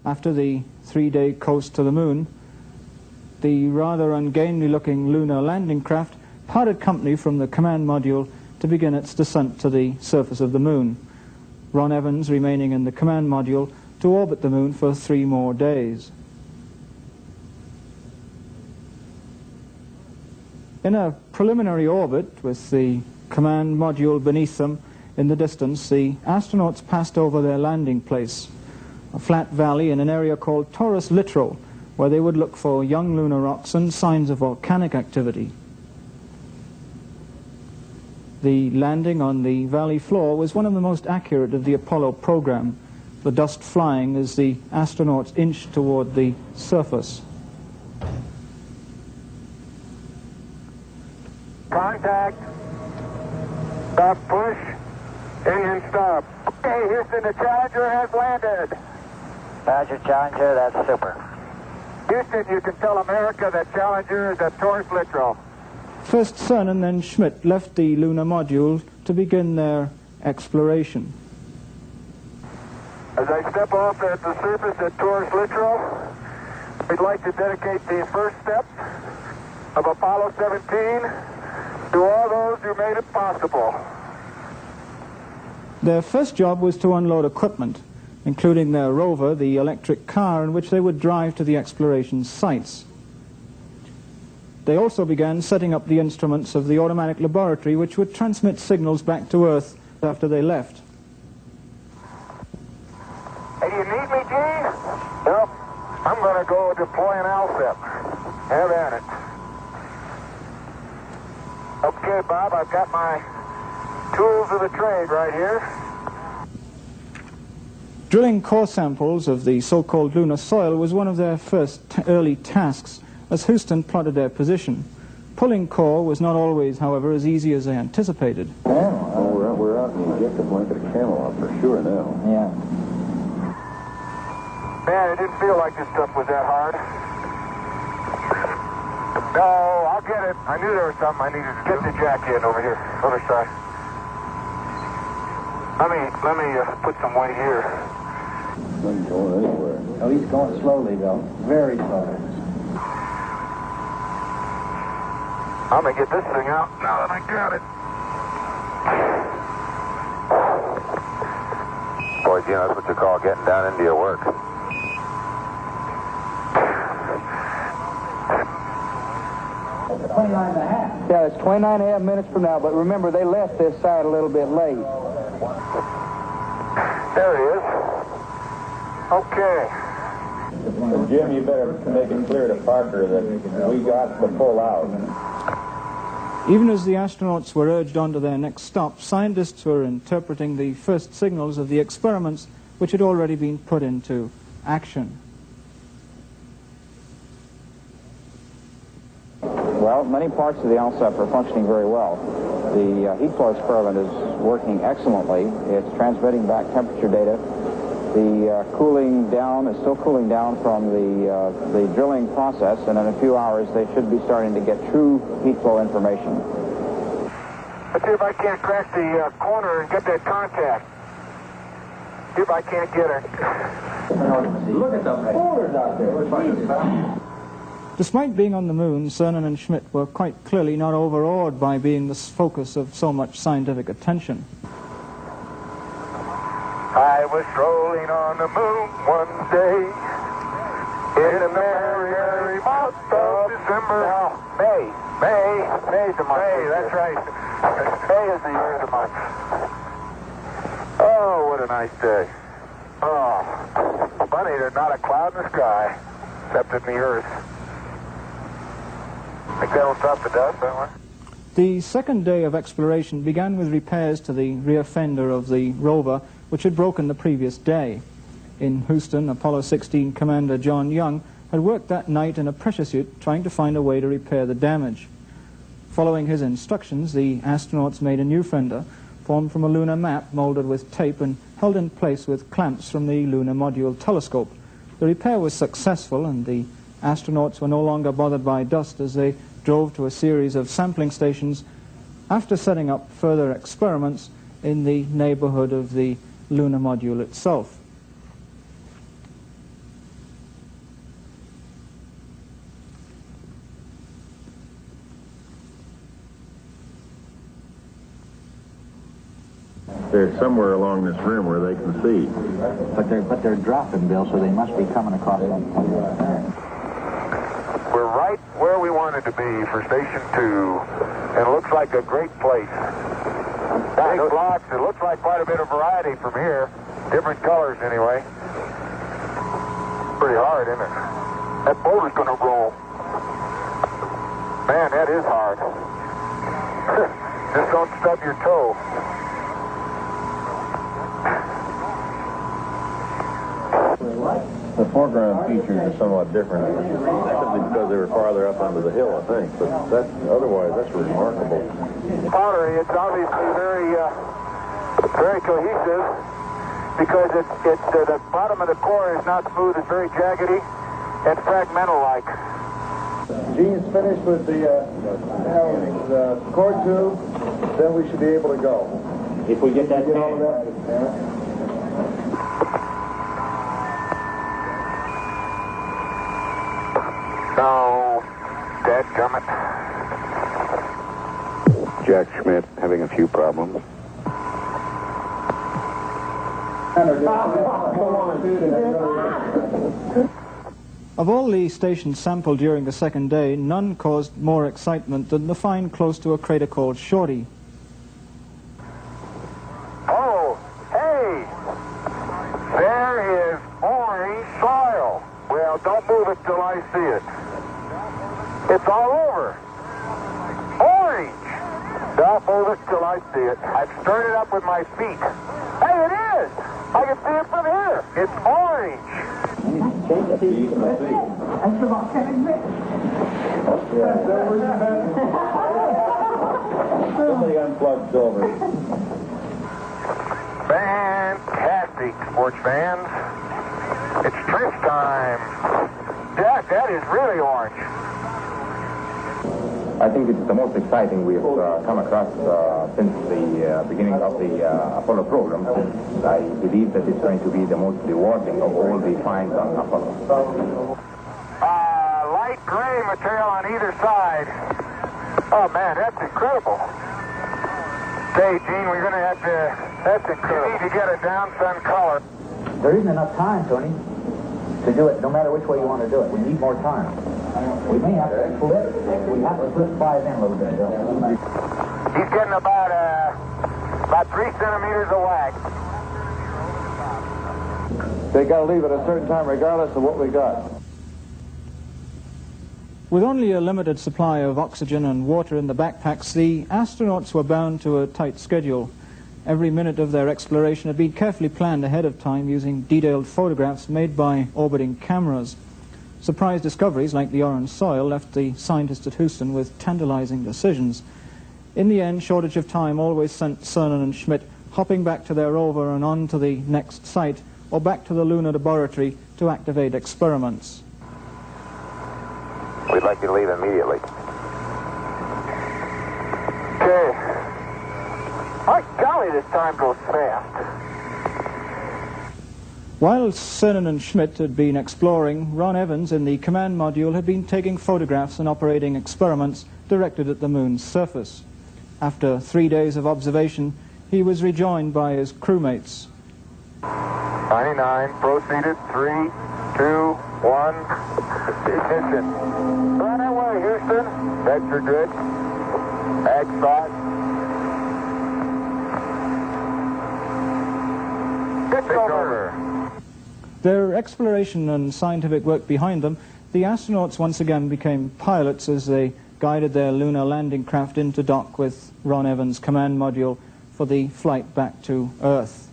After the 3-day coast to the moon, the rather ungainly-looking lunar landing craft parted company from the command module to begin its descent to the surface of the moon, Ron Evans remaining in the command module to orbit the moon for 3 more days. In a preliminary orbit, with the command module beneath them in the distance, the astronauts passed over their landing place, a flat valley in an area called Taurus Littrow, where they would look for young lunar rocks and signs of volcanic activity. The landing on the valley floor was one of the most accurate of the Apollo program, the dust flying as the astronauts inched toward the surface. Contact. Stop push. Engine stop. Okay, Houston, the Challenger has landed. Roger, Challenger, that's super. Houston, you can tell America that Challenger is at Taurus Littrow. First Cernan and then Schmidt left the lunar module to begin their exploration. As I step off at the surface at Taurus Littrow, we'd like to dedicate the first step of Apollo 17 to all those who made it possible. Their first job was to unload equipment, including their rover, the electric car in which they would drive to the exploration sites. They also began setting up the instruments of the automatic laboratory, which would transmit signals back to Earth after they left. Hey, you need me, Gene? Nope. I'm going to go deploy an LSEP. Have at it. Okay, Bob, I've got my tools of the trade right here. Drilling core samples of the so-called lunar soil was one of their first early tasks, as Houston plotted their position. Pulling core was not always, however, as easy as they anticipated. Oh, we're out in the ejector blanket of Camelot for sure now. Yeah. Man, it didn't feel like this stuff was that hard. No, I'll get it. I knew there was something I needed to do. Get the jack in over here, other side. Let me put some weight here. Nothing going anywhere. Oh, he's going slowly, though. Very slowly. I'm going to get this thing out now that I got it. Boy, Gino, that's what you call getting down into your work. Yeah, it's 29 and a half minutes from now, but remember, they left this side a little bit late. There he is. Okay. Jim, you better make it clear to Parker that we got the pull out. Even as the astronauts were urged on to their next stop, scientists were interpreting the first signals of the experiments which had already been put into action. Well, many parts of the LSEP are functioning very well. The heat flow experiment is working excellently. It's transmitting back temperature data. The cooling down is still cooling down from the drilling process, and in a few hours they should be starting to get true heat flow information. Let's see if I can't crack the corner and get that contact. See if I can't get it. Look at the boulders out there. Despite being on the moon, Cernan and Schmidt were quite clearly not overawed by being the focus of so much scientific attention. I was strolling on the moon one day in the merry, merry month of December. No, May's the month. May, that's right. May is the year of the month. Oh, what a nice day. Oh, funny, there's not a cloud in the sky, except in the earth. Think that'll stop the dust, don't we? The second day of exploration began with repairs to the rear fender of the rover, which had broken the previous day. In Houston, Apollo 16 Commander John Young had worked that night in a pressure suit trying to find a way to repair the damage. Following his instructions, the astronauts made a new fender, formed from a lunar map molded with tape and held in place with clamps from the lunar module telescope. The repair was successful, and the astronauts were no longer bothered by dust as they drove to a series of sampling stations after setting up further experiments in the neighborhood of the lunar module itself. they're somewhere along this rim where they can see. But they're dropping, Bill, so they must be coming across them. We're right where we wanted to be for Station 2, and it looks like a great place. Big blocks. It looks like quite a bit of variety from here. Different colors, anyway. Pretty hard, isn't it? That boat is going to roll. Man, that is hard. Just don't stub your toe. The foreground features are somewhat different, simply because they were farther up under the hill, I think. But otherwise, that's remarkable. Pottery, it's obviously very cohesive because the bottom of the core is not smooth, it's very jaggedy and fragmental-like. Gene's finished with the core tube, then we should be able to go. If we get that all of that. No, dadgummit. Jack Schmidt having a few problems. Of all the stations sampled during the second day, none caused more excitement than the find close to a crater called Shorty. Oh, hey! There is orange soil. Well, don't move it till I see it. It's all over. Orange! Don't move it till I see it. I've stirred it up with my feet. Hey, it is! I can see it from here. It's orange. Somebody unplugged silver. Fantastic, sports fans. It's trench time. Jack, that is really orange. I think it's the most exciting we have come across since the beginning of the Apollo program. I believe that it's going to be the most rewarding of all the finds on Apollo. Light gray material on either side. Oh, man, that's incredible. Okay, Gene, we're going to have to... That's incredible. You need to get a down sun color. There isn't enough time, Tony, to do it, no matter which way you want to do it. We need more time. We may have to flip. We have to flip 5 in a little bit. He's getting about 3 centimeters of whack. They got to leave at a certain time regardless of what we got. With only a limited supply of oxygen and water in the backpacks, the astronauts were bound to a tight schedule. Every minute of their exploration had been carefully planned ahead of time using detailed photographs made by orbiting cameras. Surprise discoveries like the orange soil left the scientists at Houston with tantalizing decisions. In the end, shortage of time always sent Cernan and Schmidt hopping back to their rover and on to the next site or back to the lunar laboratory to activate experiments. We'd like you to leave immediately. Okay. My golly, this time goes fast. While Cernan and Schmidt had been exploring, Ron Evans in the command module had been taking photographs and operating experiments directed at the moon's surface. After 3 days of observation, he was rejoined by his crewmates. 99, proceeded, 3, 2, 1, ignition. Right away, Houston. Vector good. Ag thought. Pitch over. Their exploration and scientific work behind them, the astronauts once again became pilots as they guided their lunar landing craft into dock with Ron Evans' command module for the flight back to Earth.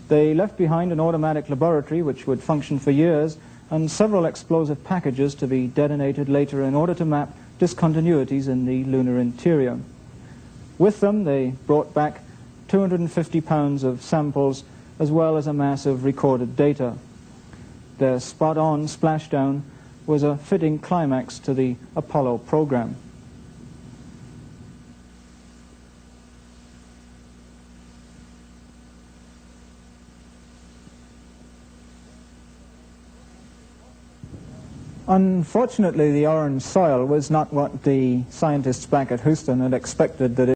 They left behind an automatic laboratory which would function for years and several explosive packages to be detonated later in order to map discontinuities in the lunar interior. With them, they brought back 250 pounds of samples as well as a mass of recorded data. Their spot-on splashdown was a fitting climax to the Apollo program. Unfortunately, the orange soil was not what the scientists back at Houston had expected that it